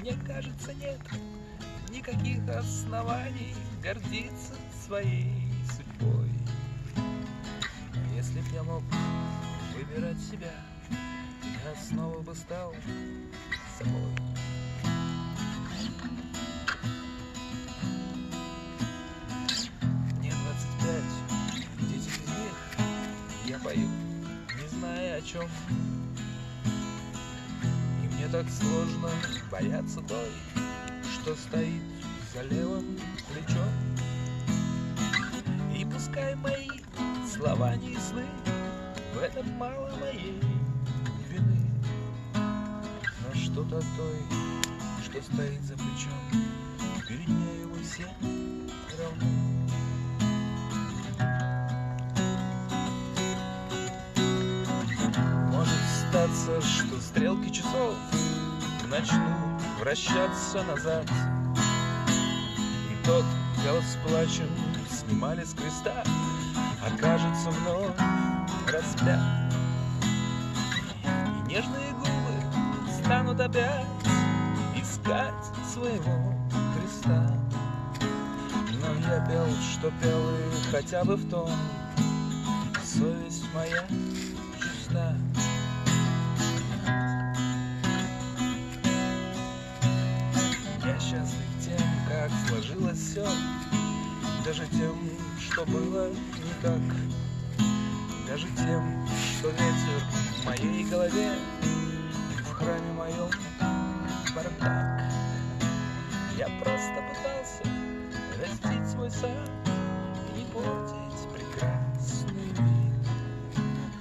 Мне кажется, нет никаких оснований гордиться своей судьбой. Но если б я мог выбирать себя, я снова бы стал собой. Мне 25, 10 из них я пою, не зная о чем. И мне так сложно бояться той, что стоит за левым плечом. И пускай мои слова не ясны, в этом мало моей вины. Но что-то той, что стоит за плечом, перед нею мы все равны. Может статься, что стрелки часов начнут вращаться назад, и тот, кого с плачем снимали с креста, окажется вновь распят. И нежные губы станут опять искать своего Христа. Но я пел, что пел, и хотя бы в том совесть моя чиста. Я счастлив тем, как сложилось все, даже тем, что было не так, даже тем, что ветер в моей голове, в храме моем бардак. Я просто пытался растить свой сад и не портить прекрасный вид.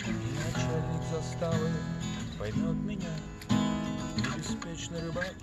И начальник заставы поймет меня, и беспечный рыбак